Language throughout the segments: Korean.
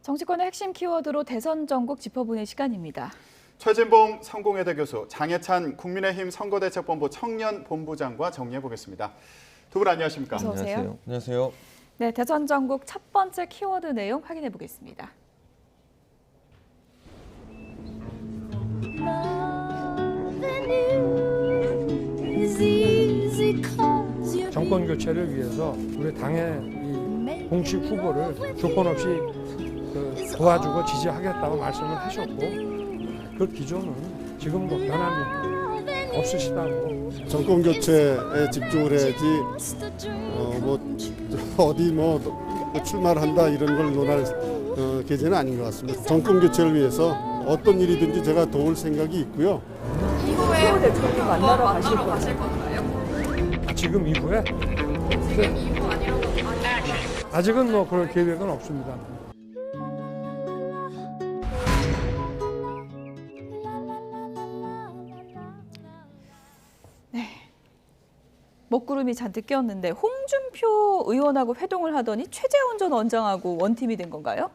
정치권의 핵심 키워드로 대선 전국 짚어보는 시간입니다. 최진봉 성공회대 교수, 장해찬 국민의힘 선거대책본부 청년본부장과 정리해보겠습니다. 두 분 안녕하십니까? 어서 오세요. 안녕하세요. 네, 대선 전국 첫 번째 키워드 내용 확인해 보겠습니다. 정권 교체를 위해서 우리 당의 이 공식 후보를 조건 없이 도와주고 지지하겠다고 말씀을 하셨고 그 기조는 지금도 변함이 없으시다고. 정권 교체에 집중을 해야지 어디 출마를 한다 이런 걸 논할 계제는 아닌 것 같습니다. 정권 교체를 위해서 어떤 일이든지 제가 도울 생각이 있고요. 이후에 대통령 만나러 가실 건가요? 지금 이후에? 지금 이후 아니라고 아직은 그럴 계획은 없습니다. 먹구름이 잔뜩 끼었는데 홍준표 의원하고 회동을 하더니 최재형 전 원장하고 원팀이 된 건가요?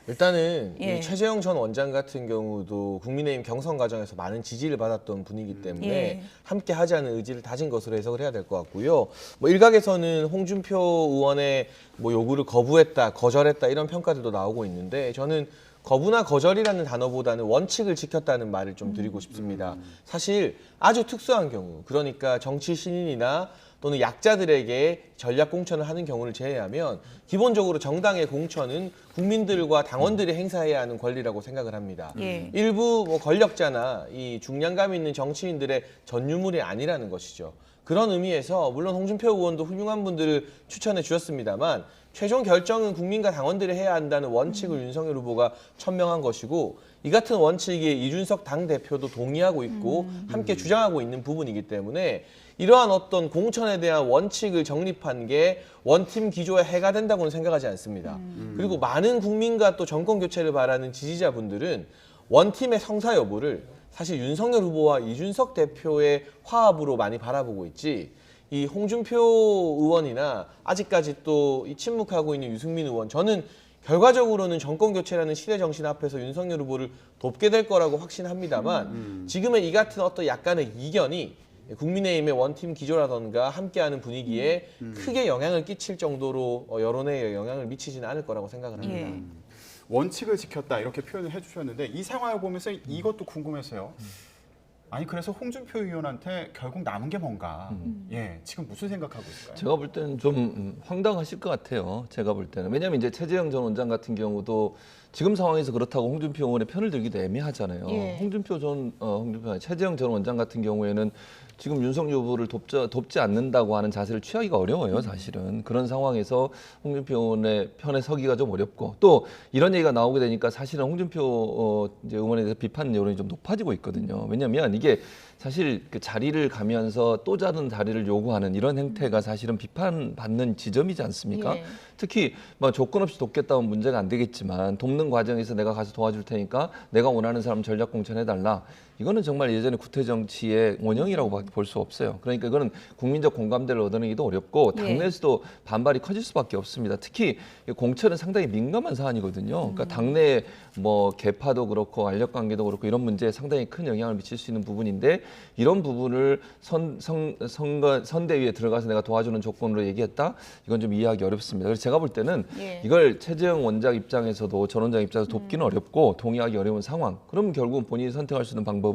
일단은 예. 이 최재형 전 원장 같은 경우도 국민의힘 경선 과정에서 많은 지지를 받았던 분이기 때문에 예. 함께 하자는 의지를 다진 것으로 해석을 해야 될 것 같고요. 일각에서는 홍준표 의원의 요구를 거부했다, 거절했다 이런 평가들도 나오고 있는데 저는 거부나 거절이라는 단어보다는 원칙을 지켰다는 말을 좀 드리고 싶습니다. 사실 아주 특수한 경우, 그러니까 정치 신인이나 또는 약자들에게 전략 공천을 하는 경우를 제외하면 기본적으로 정당의 공천은 국민들과 당원들이 행사해야 하는 권리라고 생각을 합니다. 예. 일부 권력자나 이 중량감 있는 정치인들의 전유물이 아니라는 것이죠. 그런 의미에서 물론 홍준표 의원도 훌륭한 분들을 추천해 주셨습니다만 최종 결정은 국민과 당원들이 해야 한다는 원칙을 윤석열 후보가 천명한 것이고 이 같은 원칙에 이준석 당대표도 동의하고 있고 함께 주장하고 있는 부분이기 때문에 이러한 어떤 공천에 대한 원칙을 정립한 게 원팀 기조에 해가 된다고는 생각하지 않습니다. 그리고 많은 국민과 또 정권 교체를 바라는 지지자분들은 원팀의 성사 여부를 사실 윤석열 후보와 이준석 대표의 화합으로 많이 바라보고 있지 이 홍준표 의원이나 아직까지 또 이 침묵하고 있는 유승민 의원 저는 결과적으로는 정권 교체라는 시대 정신 앞에서 윤석열 후보를 돕게 될 거라고 확신합니다만 지금의 이 같은 어떤 약간의 이견이 국민의힘의 원팀 기조라던가 함께하는 분위기에 크게 영향을 끼칠 정도로 여론에 영향을 미치지는 않을 거라고 생각을 합니다. 예. 원칙을 지켰다 이렇게 표현을 해주셨는데 이 상황을 보면서 이것도 궁금해서요. 아니 그래서 홍준표 의원한테 결국 남은 게 뭔가 지금 무슨 생각하고 있을까요? 제가 볼 때는 좀 황당하실 것 같아요. 제가 볼 때는. 왜냐하면 이제 최재형 전 원장 같은 경우도 지금 상황에서 그렇다고 홍준표 의원의 편을 들기도 애매하잖아요. 예. 최재형 전 원장 같은 경우에는 지금 윤석열 후보를 돕지 않는다고 하는 자세를 취하기가 어려워요, 사실은. 그런 상황에서 홍준표 의원의 편에 서기가 좀 어렵고 또 이런 얘기가 나오게 되니까 사실은 홍준표 의원에 대해서 비판 여론이 좀 높아지고 있거든요. 왜냐하면 이게 사실 그 자리를 가면서 또 다른 자리를 요구하는 이런 행태가 사실은 비판받는 지점이지 않습니까? 예. 특히 조건 없이 돕겠다면 문제가 안 되겠지만 돕는 과정에서 내가 가서 도와줄 테니까 내가 원하는 사람 전략 공천해달라. 이거는 정말 예전에 구태 정치의 원형이라고 볼 수 없어요. 그러니까 이거는 국민적 공감대를 얻어내기도 어렵고 당내에서도 반발이 커질 수밖에 없습니다. 특히 공천은 상당히 민감한 사안이거든요. 그러니까 당내 개파도 그렇고 알력 관계도 그렇고 이런 문제에 상당히 큰 영향을 미칠 수 있는 부분인데 이런 부분을 선대위에 들어가서 내가 도와주는 조건으로 얘기했다? 이건 좀 이해하기 어렵습니다. 그래서 제가 볼 때는 이걸 최재형 원장 입장에서도 전 원장 입장에서 돕기는 어렵고 동의하기 어려운 상황. 그럼 결국은 본인이 선택할 수 있는 방법은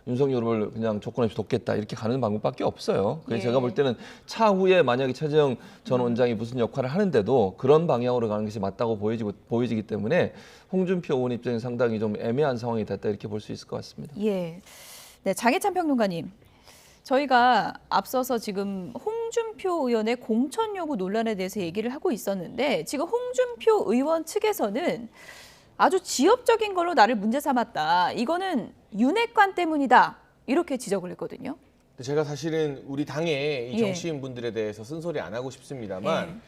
윤석열 후보를 그냥 조건 없이 돕겠다 이렇게 가는 방법밖에 없어요. 그래서 제가 볼 때는 차후에 만약에 최재형 전 원장이 무슨 역할을 하는데도 그런 방향으로 가는 것이 맞다고 보여지기 때문에 홍준표 의원 입장에 상당히 좀 애매한 상황이 됐다 이렇게 볼 수 있을 것 같습니다. 예. 네, 장해찬 평론가님. 저희가 앞서서 지금 홍준표 의원의 공천 요구 논란에 대해서 얘기를 하고 있었는데 지금 홍준표 의원 측에서는 아주 지엽적인 걸로 나를 문제 삼았다. 이거는 윤핵관 때문이다. 이렇게 지적을 했거든요. 제가 사실은 우리 당의 이 정치인분들에 대해서 쓴소리 안 하고 싶습니다만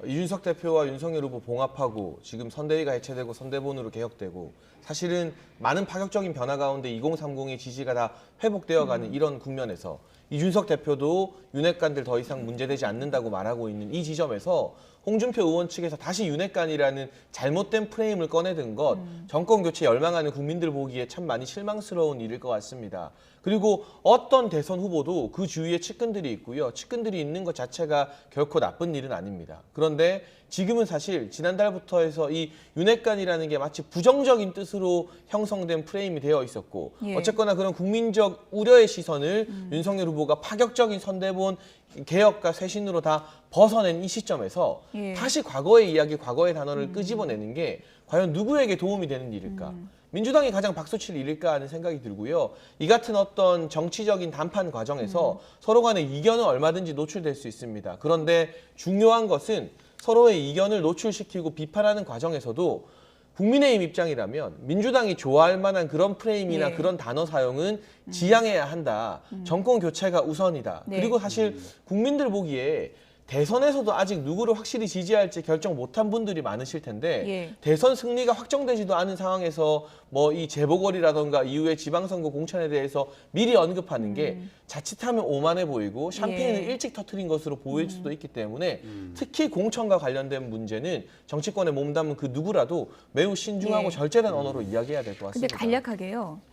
이준석 대표와 윤석열 후보 봉합하고 지금 선대위가 해체되고 선대본으로 개혁되고 사실은 많은 파격적인 변화 가운데 2030의 지지가 다 회복되어가는 이런 국면에서 이준석 대표도 윤핵관들 더 이상 문제되지 않는다고 말하고 있는 이 지점에서 홍준표 의원 측에서 다시 윤핵관이라는 잘못된 프레임을 꺼내든 것 정권 교체 열망하는 국민들 보기에 참 많이 실망스러운 일일 것 같습니다. 그리고 어떤 대선 후보도 그 주위에 측근들이 있고요. 측근들이 있는 것 자체가 결코 나쁜 일은 아닙니다. 그런데 지금은 사실 지난달부터 해서 이 윤핵관이라는 게 마치 부정적인 뜻으로 형성된 프레임이 되어 있었고 예. 어쨌거나 그런 국민적 우려의 시선을 윤석열 후보가 파격적인 선대본 개혁과 쇄신으로 다 벗어낸 이 시점에서 예. 다시 과거의 이야기, 과거의 단어를 끄집어내는 게 과연 누구에게 도움이 되는 일일까? 민주당이 가장 박수칠 일일까 하는 생각이 들고요. 이 같은 어떤 정치적인談판 과정에서 서로 간의 이견은 얼마든지 노출될 수 있습니다. 그런데 중요한 것은 서로의 이견을 노출시키고 비판하는 과정에서도 국민의힘 입장이라면 민주당이 좋아할 만한 그런 프레임이나 예. 그런 단어 사용은 지양해야 한다. 정권 교체가 우선이다. 네. 그리고 사실 국민들 보기에 대선에서도 아직 누구를 확실히 지지할지 결정 못한 분들이 많으실 텐데 예. 대선 승리가 확정되지도 않은 상황에서 뭐 이 재보궐이라던가 이후에 지방선거 공천에 대해서 미리 언급하는 게 자칫하면 오만해 보이고 샴페인을 예. 일찍 터트린 것으로 보일 수도 있기 때문에 특히 공천과 관련된 문제는 정치권에 몸담은 그 누구라도 매우 신중하고 예. 절제된 언어로 이야기해야 될 것 근데 같습니다. 간략하게요.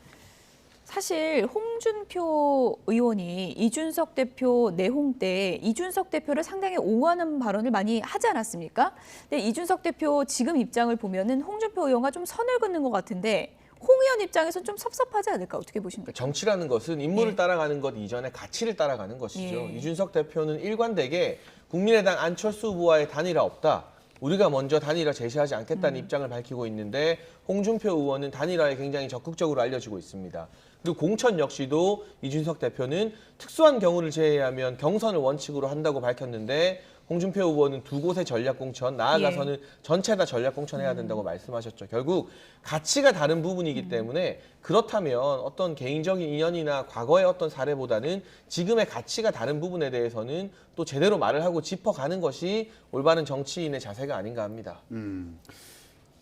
사실 홍준표 의원이 이준석 대표 내홍 때 이준석 대표를 상당히 옹호하는 발언을 많이 하지 않았습니까? 근데 이준석 대표 지금 입장을 보면은 홍준표 의원과 좀 선을 긋는 것 같은데 홍 의원 입장에서는 좀 섭섭하지 않을까 어떻게 보십니까? 정치라는 것은 인물을 예. 따라가는 것 이전에 가치를 따라가는 것이죠. 예. 이준석 대표는 일관되게 국민의당 안철수 후보와의 단일화 없다. 우리가 먼저 단일화 제시하지 않겠다는 입장을 밝히고 있는데 홍준표 의원은 단일화에 굉장히 적극적으로 알려지고 있습니다. 그리고 공천 역시도 이준석 대표는 특수한 경우를 제외하면 경선을 원칙으로 한다고 밝혔는데 홍준표 후보는 두 곳의 전략공천, 나아가서는 전체 다 전략공천해야 된다고 말씀하셨죠. 결국 가치가 다른 부분이기 때문에 그렇다면 어떤 개인적인 인연이나 과거의 어떤 사례보다는 지금의 가치가 다른 부분에 대해서는 또 제대로 말을 하고 짚어가는 것이 올바른 정치인의 자세가 아닌가 합니다.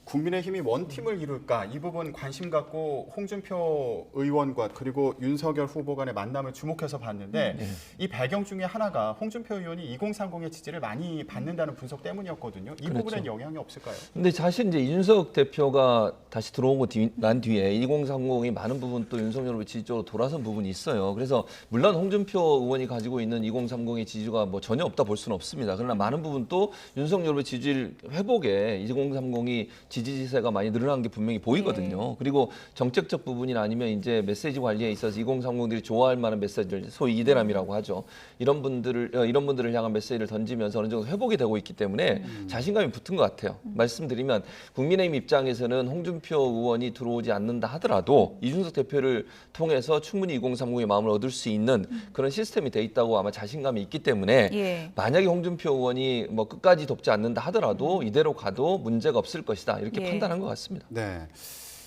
국민의힘이 원팀을 이룰까 이 부분 관심 갖고 홍준표 의원과 그리고 윤석열 후보 간의 만남을 주목해서 봤는데 이 배경 중에 하나가 홍준표 의원이 2030의 지지를 많이 받는다는 분석 때문이었거든요. 이 부분엔 영향이 없을까요? 근데 사실 이제 이준석 대표가 다시 들어오고 난 뒤에 2030이 많은 부분 또 윤석열 후보 지지 쪽으로 돌아선 부분이 있어요. 그래서 물론 홍준표 의원이 가지고 있는 2030의 지지가 뭐 전혀 없다 볼 수는 없습니다. 그러나 많은 부분 또 윤석열 후보 지지율 회복에 2030이 지지세가 많이 늘어난 게 분명히 보이거든요. 그리고 정책적 부분이나 아니면 이제 메시지 관리에 있어서 2030들이 좋아할 만한 메시지를 소위 이대람이라고 하죠. 이런 분들을 향한 메시지를 던지면서 어느 정도 회복이 되고 있기 때문에 자신감이 붙은 것 같아요. 말씀드리면 국민의힘 입장에서는 홍준표 의원이 들어오지 않는다 하더라도 이준석 대표를 통해서 충분히 2030의 마음을 얻을 수 있는 그런 시스템이 돼 있다고 아마 자신감이 있기 때문에 예. 만약에 홍준표 의원이 뭐 끝까지 돕지 않는다 하더라도 이대로 가도 문제가 없을 것이다 이렇게 예. 판단한 것 같습니다. 네.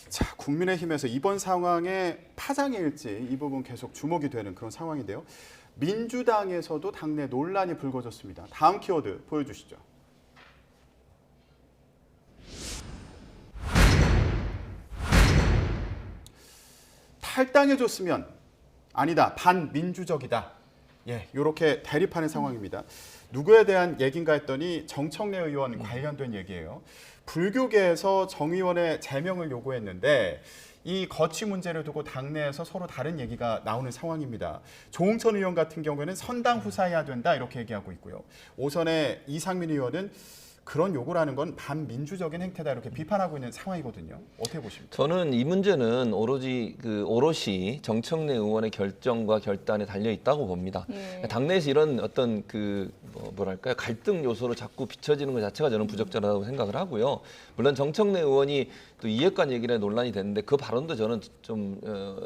자, 국민의힘에서 이번 상황에 파장일지 이 부분 계속 주목이 되는 그런 상황인데요. 민주당에서도 당내 논란이 불거졌습니다. 다음 키워드 보여주시죠. 탈당해줬으면 아니다, 반민주적이다. 예, 이렇게 대립하는 상황입니다. 누구에 대한 얘기인가 했더니 정청래 의원 관련된 얘기예요. 불교계에서 정 의원의 제명을 요구했는데 이 거취 문제를 두고 당내에서 서로 다른 얘기가 나오는 상황입니다. 조홍천 의원 같은 경우에는 선당 후사해야 된다 이렇게 얘기하고 있고요. 오선의 이상민 의원은 그런 요구를 하는 건 반민주적인 행태다 이렇게 비판하고 있는 상황이거든요. 어떻게 보십니까? 저는 이 문제는 오롯이 정청래 의원의 결정과 결단에 달려 있다고 봅니다. 예. 당내에서 이런 어떤 뭐랄까요 갈등 요소로 자꾸 비춰지는 것 자체가 저는 부적절하다고 생각을 하고요. 물론 정청래 의원이 또 이해관 얘기를 논란이 됐는데 그 발언도 저는 좀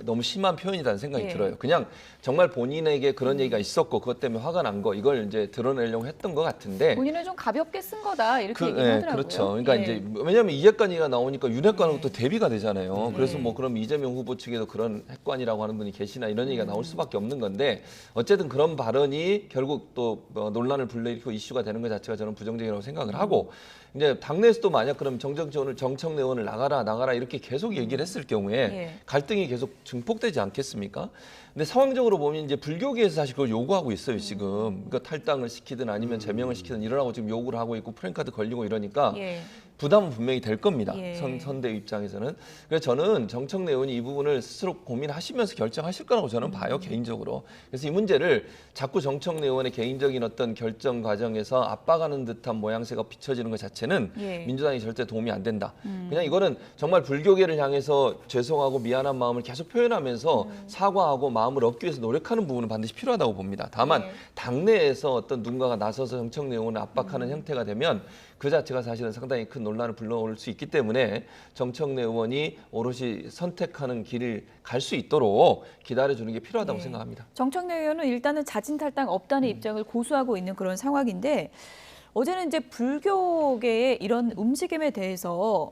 너무 심한 표현이라는 생각이 예. 들어요. 그냥 정말 본인에게 그런 얘기가 있었고 그것 때문에 화가 난 거 이걸 이제 드러내려고 했던 것 같은데. 본인은 좀 가볍게 쓴 거다 이렇게 얘기하더라고요. 그렇죠. 그러니까 예. 이제 왜냐하면 이해관 얘기가 나오니까 윤핵관하고 네. 또 대비가 되잖아요. 그래서 네. 뭐 그럼 이재명 후보 측에도 그런 핵관이라고 하는 분이 계시나 이런 얘기가 나올 수밖에 없는 건데 어쨌든 그런 발언이 결국 또 논란을 불러일으키고 이슈가 되는 것 자체가 저는 부정적이라고 생각을 하고 이제 당내에서도 만약 그럼 정청래 의원을 나가라 이렇게 계속 얘기를 했을 경우에 예. 갈등이 계속 증폭되지 않겠습니까? 근데 상황적으로 보면 이제 불교계에서 사실 그걸 요구하고 있어요 지금. 그러니까 탈당을 시키든 아니면 제명을 시키든 이러라고 지금 요구를 하고 있고 프랜카드 걸리고 이러니까 예. 부담은 분명히 될 겁니다. 예. 선대 입장에서는. 그래서 저는 정청래 의원이 이 부분을 스스로 고민하시면서 결정하실 거라고 저는 봐요 개인적으로. 그래서 이 문제를 자꾸 정청래 의원의 개인적인 어떤 결정 과정에서 압박하는 듯한 모양새가 비춰지는 것 자체는 예. 민주당이 절대 도움이 안 된다. 그냥 이거는 정말 불교계를 향해서 죄송하고 미안한 마음을 계속 표현하면서 사과하고 마음을 얻기 위해서 노력하는 부분은 반드시 필요하다고 봅니다. 다만 예. 당내에서 어떤 누군가가 나서서 정청래 의원을 압박하는 형태가 되면 그 자체가 사실은 상당히 큰 논란을 불러올 수 있기 때문에 정청래 의원이 오롯이 선택하는 길을 갈 수 있도록 기다려주는 게 필요하다고 예. 생각합니다. 정청래 의원은 일단은 자진 탈당 없다는 입장을 고수하고 있는 그런 상황인데 어제는 이제 불교계의 이런 움직임에 대해서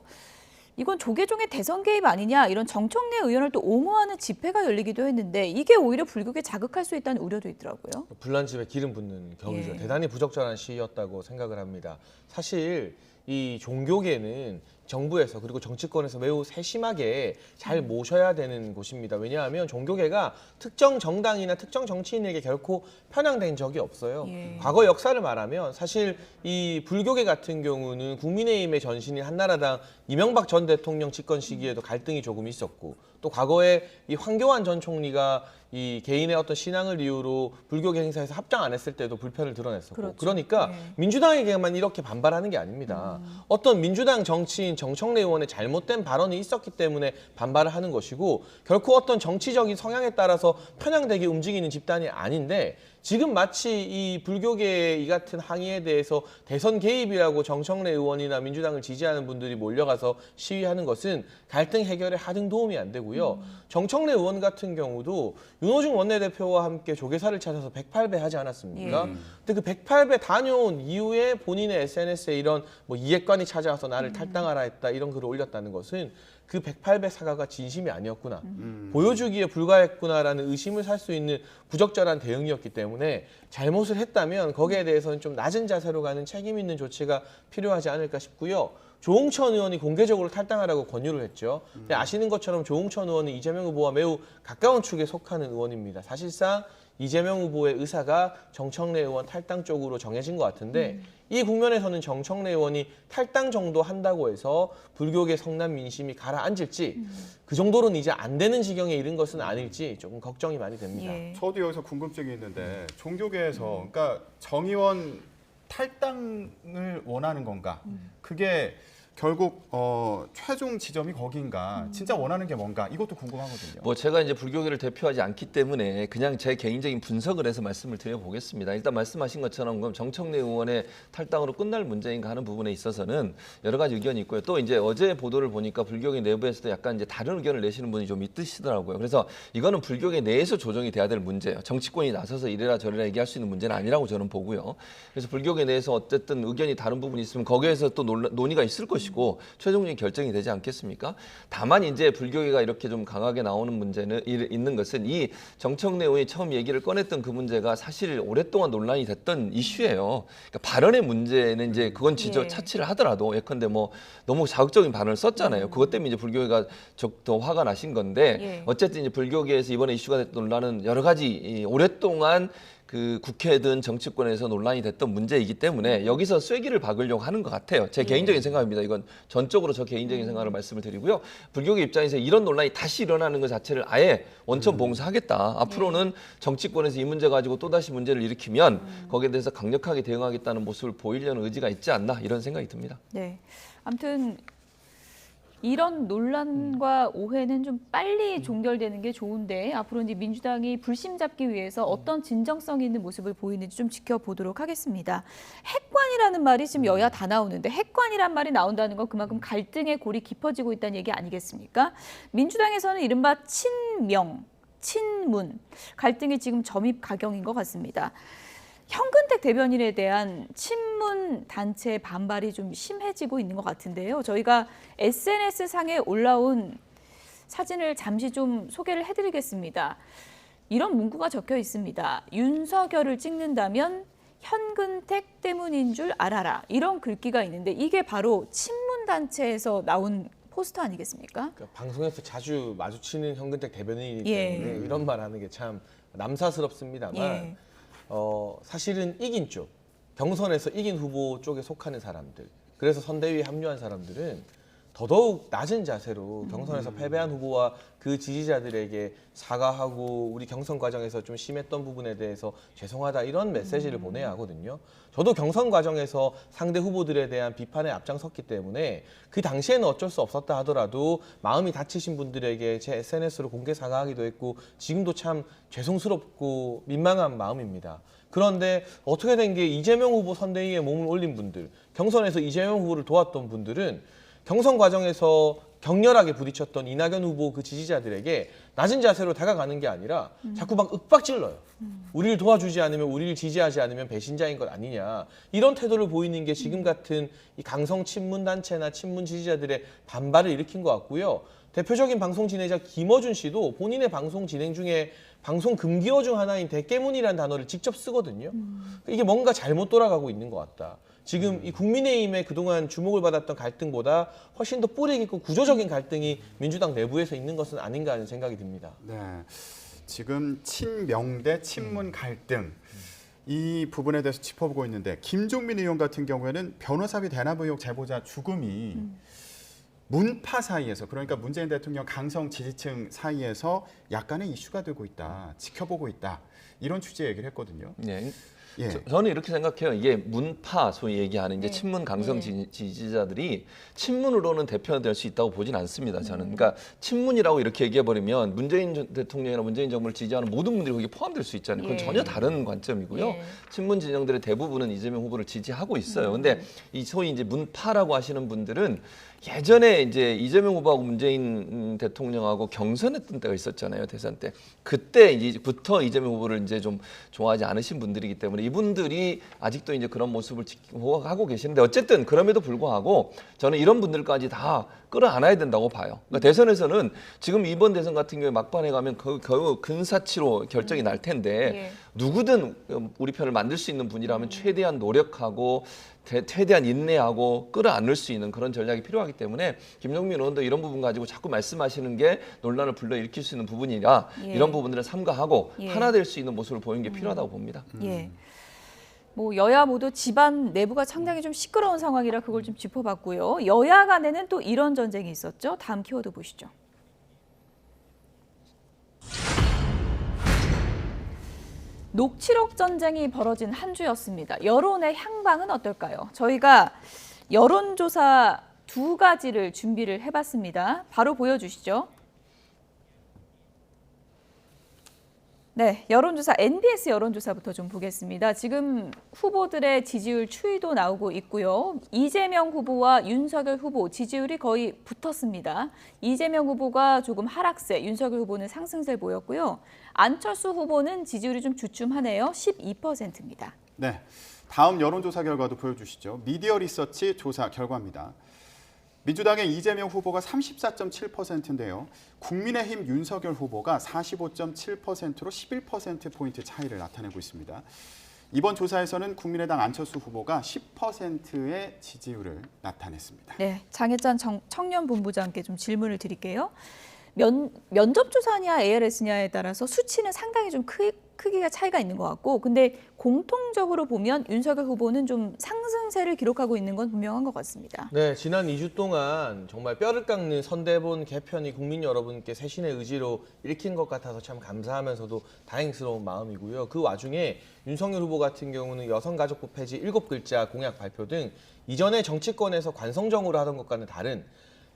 이건 조계종의 대선 개입 아니냐 이런 정청래 의원을 또 옹호하는 집회가 열리기도 했는데 이게 오히려 불교계 자극할 수 있다는 우려도 있더라고요. 불난 집에 기름 붓는 격이죠. 예. 대단히 부적절한 시위였다고 생각을 합니다. 사실 이 종교계는 정부에서 그리고 정치권에서 매우 세심하게 잘 모셔야 되는 곳입니다. 왜냐하면 종교계가 특정 정당이나 특정 정치인에게 결코 편향된 적이 없어요. 예. 과거 역사를 말하면 사실 이 불교계 같은 경우는 국민의힘의 전신인 한나라당 이명박 전 대통령 집권 시기에도 갈등이 조금 있었고 또 과거에 이 황교안 전 총리가 이 개인의 어떤 신앙을 이유로 불교계 행사에서 합장 안 했을 때도 불편을 드러냈었고 그렇죠. 그러니까 예. 민주당에게만 이렇게 반발하는 게 아닙니다. 어떤 민주당 정치인 정청래 의원의 잘못된 발언이 있었기 때문에 반발을 하는 것이고 결코 어떤 정치적인 성향에 따라서 편향되게 움직이는 집단이 아닌데 지금 마치 이 불교계의 이 같은 항의에 대해서 대선 개입이라고 정청래 의원이나 민주당을 지지하는 분들이 몰려가서 시위하는 것은 갈등 해결에 하등 도움이 안 되고요. 정청래 의원 같은 경우도 윤호중 원내대표와 함께 조계사를 찾아서 108배 하지 않았습니까? 근데 그 108배 다녀온 이후에 본인의 SNS에 이런 뭐 이해관이 찾아와서 나를 탈당하라 했다 이런 글을 올렸다는 것은 그 108배 사과가 진심이 아니었구나. 보여주기에 불과했구나라는 의심을 살 수 있는 부적절한 대응이었기 때문에 잘못을 했다면 거기에 대해서는 좀 낮은 자세로 가는 책임 있는 조치가 필요하지 않을까 싶고요. 조홍천 의원이 공개적으로 탈당하라고 권유를 했죠. 근데 아시는 것처럼 조홍천 의원은 이재명 후보와 매우 가까운 축에 속하는 의원입니다. 사실상 이재명 후보의 의사가 정청래 의원 탈당 쪽으로 정해진 것 같은데 이 국면에서는 정청래 의원이 탈당 정도 한다고 해서 불교계 성남 민심이 가라앉을지 그 정도로는 이제 안 되는 지경에 이른 것은 아닐지 조금 걱정이 많이 됩니다. 예. 저도 여기서 궁금증이 있는데 종교계에서 그러니까 정 의원 탈당을 원하는 건가? 그게 결국 최종 지점이 거기인가? 진짜 원하는 게 뭔가? 이것도 궁금하거든요. 뭐 제가 이제 불교계를 대표하지 않기 때문에 그냥 제 개인적인 분석을 해서 말씀을 드려보겠습니다. 일단 말씀하신 것처럼 그럼 정청래 의원의 탈당으로 끝날 문제인가 하는 부분에 있어서는 여러 가지 의견이 있고요. 또 이제 어제 보도를 보니까 불교계 내부에서도 약간 이제 다른 의견을 내시는 분이 좀 있으시더라고요. 그래서 이거는 불교계 내에서 조정이 돼야 될 문제예요. 정치권이 나서서 이래라 저래라 얘기할 수 있는 문제는 아니라고 저는 보고요. 그래서 불교계 내에서 어쨌든 의견이 다른 부분이 있으면 거기에서 또 논의가 있을 것이고 최종적인 결정이 되지 않겠습니까? 다만 이제 불교계가 이렇게 좀 강하게 나오는 문제는 있는 것은 이 정청래 의원이 처음 얘기를 꺼냈던 그 문제가 사실 오랫동안 논란이 됐던 이슈예요. 그러니까 발언의 문제는 이제 그건 차치를 하더라도 예컨대 뭐 너무 자극적인 발언을 썼잖아요. 그것 때문에 이제 불교계가 더 화가 나신 건데 어쨌든 이제 불교계에서 이번에 이슈가 됐던 논란은 여러 가지 오랫동안 그 국회든 정치권에서 논란이 됐던 문제이기 때문에 여기서 쐐기를 박으려고 하는 것 같아요. 제 개인적인 생각입니다. 이건 전적으로 저 개인적인 생각을 말씀을 드리고요. 불교계 입장에서 이런 논란이 다시 일어나는 것 자체를 아예 원천 봉쇄하겠다. 앞으로는 정치권에서 이 문제 가지고 또다시 문제를 일으키면 거기에 대해서 강력하게 대응하겠다는 모습을 보이려는 의지가 있지 않나 이런 생각이 듭니다. 네. 아무튼 이런 논란과 오해는 좀 빨리 종결되는 게 좋은데 앞으로 이제 민주당이 불심 잡기 위해서 어떤 진정성 있는 모습을 보이는지 좀 지켜보도록 하겠습니다. 핵관이라는 말이 지금 여야 다 나오는데 핵관이란 말이 나온다는 건 그만큼 갈등의 골이 깊어지고 있다는 얘기 아니겠습니까? 민주당에서는 이른바 친명, 친문 갈등이 지금 점입가경인 것 같습니다. 현근택 대변인에 대한 친문 단체 반발이 좀 심해지고 있는 것 같은데요. 저희가 SNS상에 올라온 사진을 잠시 좀 소개를 해드리겠습니다. 이런 문구가 적혀 있습니다. 윤석열을 찍는다면 현근택 때문인 줄 알아라. 이런 글귀가 있는데 이게 바로 친문단체에서 나온 포스터 아니겠습니까? 그러니까 방송에서 자주 마주치는 현근택 대변인이기 예. 때문에 이런 말 하는 게 참 남사스럽습니다만 예. 사실은 이긴 쪽, 경선에서 이긴 후보 쪽에 속하는 사람들, 그래서 선대위에 합류한 사람들은 더더욱 낮은 자세로 경선에서 패배한 후보와 그 지지자들에게 사과하고 우리 경선 과정에서 좀 심했던 부분에 대해서 죄송하다 이런 메시지를 보내야 하거든요. 저도 경선 과정에서 상대 후보들에 대한 비판에 앞장섰기 때문에 그 당시에는 어쩔 수 없었다 하더라도 마음이 다치신 분들에게 제 SNS로 공개 사과하기도 했고 지금도 참 죄송스럽고 민망한 마음입니다. 그런데 어떻게 된 게 이재명 후보 선대위에 몸을 올린 분들, 경선에서 이재명 후보를 도왔던 분들은 경선 과정에서 격렬하게 부딪혔던 이낙연 후보 그 지지자들에게 낮은 자세로 다가가는 게 아니라 자꾸 막 윽박질러요. 우리를 도와주지 않으면, 우리를 지지하지 않으면 배신자인 것 아니냐. 이런 태도를 보이는 게 지금 같은 이 강성 친문단체나 친문 지지자들의 반발을 일으킨 것 같고요. 대표적인 방송 진행자 김어준 씨도 본인의 방송 진행 중에 방송 금기어 중 하나인 대깨문이라는 단어를 직접 쓰거든요. 이게 뭔가 잘못 돌아가고 있는 것 같다. 지금 이 국민의힘의 그동안 주목을 받았던 갈등보다 훨씬 더 뿌리 깊고 구조적인 갈등이 민주당 내부에서 있는 것은 아닌가 하는 생각이 듭니다. 네, 지금 친명 대 친문 갈등 이 부분에 대해서 짚어보고 있는데 김종민 의원 같은 경우에는 변호사비 대납 의혹 제보자 죽음이 문파 사이에서, 그러니까 문재인 대통령 강성 지지층 사이에서 약간의 이슈가 되고 있다, 지켜보고 있다, 이런 취지의 얘기를 했거든요. 네. 예. 저는 이렇게 생각해요. 이게 문파 소위 얘기하는 이제 친문 강성 지지자들이 친문으로는 대표될 수 있다고 보진 않습니다. 저는. 그러니까 친문이라고 이렇게 얘기해 버리면 문재인 대통령이나 문재인 정부를 지지하는 모든 분들이 거기에 포함될 수 있잖아요. 그건 전혀 다른 관점이고요. 친문 진영들의 대부분은 이재명 후보를 지지하고 있어요. 근데 이 소위 이제 문파라고 하시는 분들은 예전에 이제 이재명 후보하고 문재인 대통령하고 경선했던 때가 있었잖아요. 대선 때. 그때 이제부터 이재명 후보를 이제 좀 좋아하지 않으신 분들이기 때문에 이분들이 아직도 이제 그런 모습을 지켜하고 계시는데, 어쨌든 그럼에도 불구하고 저는 이런 분들까지 다 끌어안아야 된다고 봐요. 그러니까 대선에서는 지금 이번 대선 같은 경우에 막판에 가면 겨우 근사치로 결정이 날 텐데 누구든 우리 편을 만들 수 있는 분이라면 최대한 노력하고 최대한 인내하고 끌어안을 수 있는 그런 전략이 필요하기 때문에 김종민 의원도 이런 부분 가지고 자꾸 말씀하시는 게 논란을 불러일으킬 수 있는 부분이라 이런 부분들을 삼가하고 하나 될 수 있는 모습을 보이는 게 필요하다고 봅니다. 예. 뭐 여야 모두 집안 내부가 상당히 좀 시끄러운 상황이라 그걸 좀 짚어봤고요. 여야 간에는 또 이런 전쟁이 있었죠. 다음 키워드 보시죠. 녹취록 전쟁이 벌어진 한 주였습니다. 여론의 향방은 어떨까요? 저희가 여론조사 2가지를 준비를 해봤습니다. 바로 보여주시죠. 네, 여론조사, NBS 여론조사부터 좀 보겠습니다. 지금 후보들의 지지율 추이도 나오고 있고요. 이재명 후보와 윤석열 후보 지지율이 거의 붙었습니다. 이재명 후보가 조금 하락세, 윤석열 후보는 상승세 보였고요. 안철수 후보는 지지율이 좀 주춤하네요. 12%입니다. 네, 다음 여론조사 결과도 보여주시죠. 미디어 리서치 조사 결과입니다. 민주당의 이재명 후보가 34.7%인데요. 국민의힘 윤석열 후보가 45.7%로 11%포인트 차이를 나타내고 있습니다. 이번 조사에서는 국민의당 안철수 후보가 10%의 지지율을 나타냈습니다. 네, 장혜찬 청년본부장께 좀 질문을 드릴게요. 면접조사냐 ARS냐에 따라서 수치는 상당히 좀 크기가 차이가 있는 것 같고, 근데 공통적으로 보면 윤석열 후보는 좀 상승세를 기록하고 있는 건 분명한 것 같습니다. 네, 지난 2주 동안 정말 뼈를 깎는 선대본 개편이 국민 여러분께 새신의 의지로 읽힌 것 같아서 참 감사하면서도 다행스러운 마음이고요. 그 와중에 윤석열 후보 같은 경우는 여성가족부 폐지 7글자 공약 발표 등 이전에 정치권에서 관성적으로 하던 것과는 다른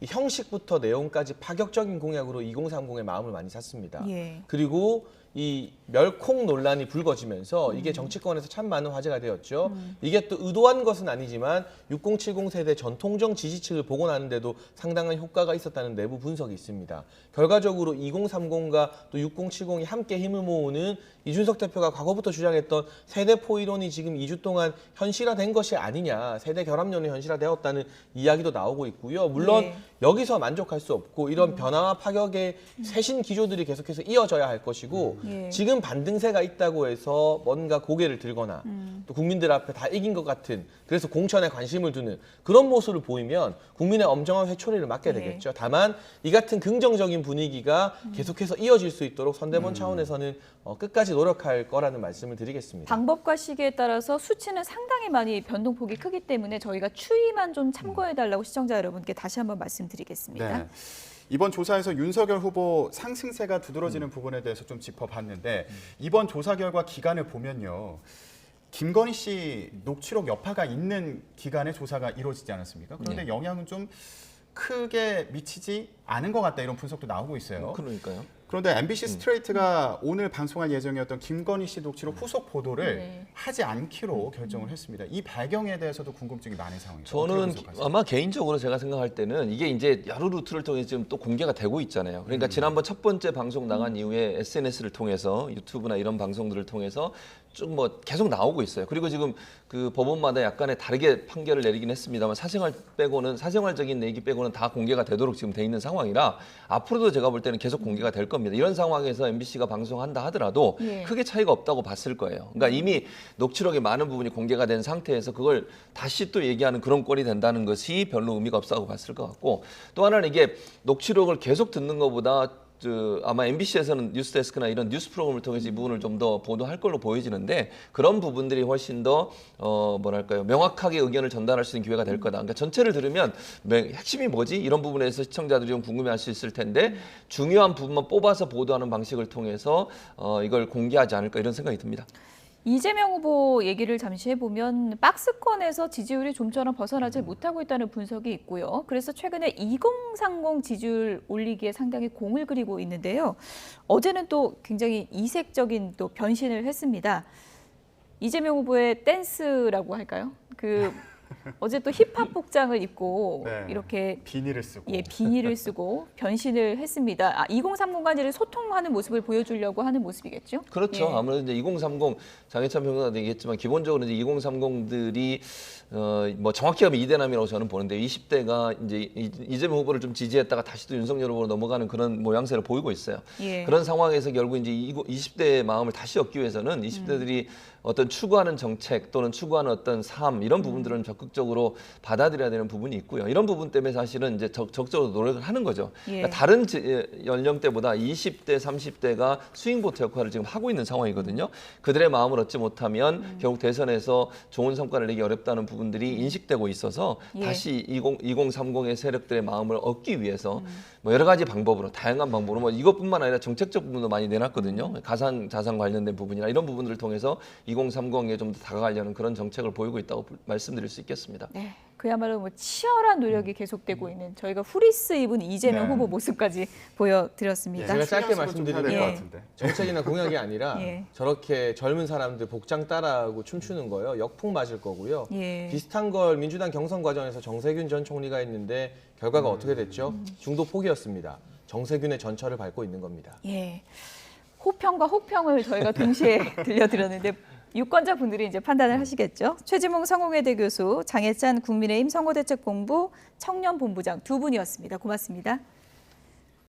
이 형식부터 내용까지 파격적인 공약으로 2030의 마음을 많이 샀습니다. 그리고 이 멸콩 논란이 불거지면서 이게 정치권에서 참 많은 화제가 되었죠. 이게 또 의도한 것은 아니지만 6070 세대 전통적 지지층을 복원하는데도 상당한 효과가 있었다는 내부 분석이 있습니다. 결과적으로 2030과 또 6070이 함께 힘을 모으는 이준석 대표가 과거부터 주장했던 세대 포이론이 지금 2주 동안 현실화된 것이 아니냐, 세대 결합론이 현실화되었다는 이야기도 나오고 있고요. 물론 여기서 만족할 수 없고 이런 변화와 파격의 새신 기조들이 계속해서 이어져야 할 것이고, 예. 지금 반등세가 있다고 해서 뭔가 고개를 들거나 또 국민들 앞에 다 이긴 것 같은 그래서 공천에 관심을 두는 그런 모습을 보이면 국민의 엄정한 회초리를 맞게 예. 되겠죠. 다만 이 같은 긍정적인 분위기가 계속해서 이어질 수 있도록 선대본 차원에서는 끝까지 노력할 거라는 말씀을 드리겠습니다. 방법과 시기에 따라서 수치는 상당히 많이 변동폭이 크기 때문에 저희가 추이만 좀 참고해달라고 시청자 여러분께 다시 한번 말씀드리겠습니다. 네. 이번 조사에서 윤석열 후보 상승세가 두드러지는 부분에 대해서 좀 짚어봤는데 이번 조사 결과 기간을 보면요. 김건희 씨 녹취록 여파가 있는 기간에 조사가 이루어지지 않았습니까? 그런데 영향은 좀 크게 미치지 않은 것 같다 이런 분석도 나오고 있어요. 그러니까요. 그런데 MBC 스트레이트가 오늘 방송할 예정이었던 김건희 씨 녹취록 후속 보도를 네. 하지 않기로 결정을 했습니다. 이 배경에 대해서도 궁금증이 많은 상황이죠. 저는 아마 개인적으로 제가 생각할 때는 이게 이제 여러 루트를 통해서 지금 또 공개가 되고 있잖아요. 그러니까 지난번 첫 번째 방송 나간 이후에 SNS를 통해서 유튜브나 이런 방송들을 통해서 좀 뭐 계속 나오고 있어요. 그리고 지금 그 법원마다 약간의 다르게 판결을 내리긴 했습니다만 사생활적인 얘기 빼고는 다 공개가 되도록 지금 돼 있는 상황이라 앞으로도 제가 볼 때는 계속 공개가 될 겁니다. 이런 상황에서 MBC가 방송한다 하더라도 예. 크게 차이가 없다고 봤을 거예요. 그러니까 이미 녹취록의 많은 부분이 공개가 된 상태에서 그걸 다시 또 얘기하는 그런 꼴이 된다는 것이 별로 의미가 없다고 봤을 것 같고 또 하나는 이게 녹취록을 계속 듣는 것보다 아마 MBC에서는 뉴스데스크나 이런 뉴스 프로그램을 통해서 이 부분을 좀 더 보도할 걸로 보여지는데 그런 부분들이 훨씬 더 뭐랄까요 명확하게 의견을 전달할 수 있는 기회가 될 거다. 그러니까 전체를 들으면 핵심이 뭐지? 이런 부분에서 시청자들이 좀 궁금해할 수 있을 텐데 중요한 부분만 뽑아서 보도하는 방식을 통해서 이걸 공개하지 않을까 이런 생각이 듭니다. 이재명 후보 얘기를 잠시 해보면 박스권에서 지지율이 좀처럼 벗어나지 못하고 있다는 분석이 있고요. 그래서 최근에 2030 지지율 올리기에 상당히 공을 들이고 있는데요. 어제는 또 굉장히 이색적인 또 변신을 했습니다. 이재명 후보의 댄스라고 할까요? 어제 또 힙합 복장을 입고 네. 이렇게 비닐을 쓰고 비닐을 쓰고 변신을 했습니다. 2030과지를 소통하는 모습을 보여주려고 하는 모습이겠죠? 그렇죠. 예. 아무래도 이제 2030 장해찬 평론가도 얘기했지만 기본적으로 이제 2030들이 뭐 정확히 하면 이대남이라고 저는 보는데 20대가 이제 이재명 후보를 좀 지지했다가 다시 또 윤석열 후보로 넘어가는 그런 모양새를 보이고 있어요. 예. 그런 상황에서 결국 이제 20대의 마음을 다시 얻기 위해서는 20대들이 어떤 추구하는 정책 또는 추구하는 어떤 삶 이런 부분들은 적극적으로 받아들여야 되는 부분이 있고요. 이런 부분 때문에 사실은 이제 적극적으로 노력을 하는 거죠. 예. 그러니까 다른 연령대보다 20대, 30대가 스윙보트 역할을 지금 하고 있는 상황이거든요. 그들의 마음을 얻지 못하면 결국 대선에서 좋은 성과를 내기 어렵다는 부분들이 인식되고 있어서 예. 다시 2030의 세력들의 마음을 얻기 위해서 뭐 여러 가지 방법으로 다양한 방법으로 뭐 이것뿐만 아니라 정책적 부분도 많이 내놨거든요. 가상 자산 관련된 부분이나 이런 부분들을 통해서 2030에 좀 더 다가가려는 그런 정책을 보이고 있다고 말씀드릴 수 있겠습니다. 네, 그야말로 뭐 치열한 노력이 계속되고 있는 저희가 후리스 입은 이재명 네. 후보 모습까지 보여드렸습니다. 제가 짧게 신경 쓰고 좀 해야 될 말씀드리면 것 예. 같은데. 정책이나 공약이 아니라 예. 저렇게 젊은 사람들 복장 따라하고 춤추는 거요. 역풍 맞을 거고요. 예. 비슷한 걸 민주당 경선 과정에서 정세균 전 총리가 했는데 결과가 어떻게 됐죠? 중도 포기였습니다. 정세균의 전철을 밟고 있는 겁니다. 예, 호평과 혹평을 저희가 동시에 들려드렸는데 유권자분들이 이제 판단을 하시겠죠. 최지봉 성공회대 교수, 장해찬 국민의힘 선거대책본부 청년본부장 두 분이었습니다. 고맙습니다.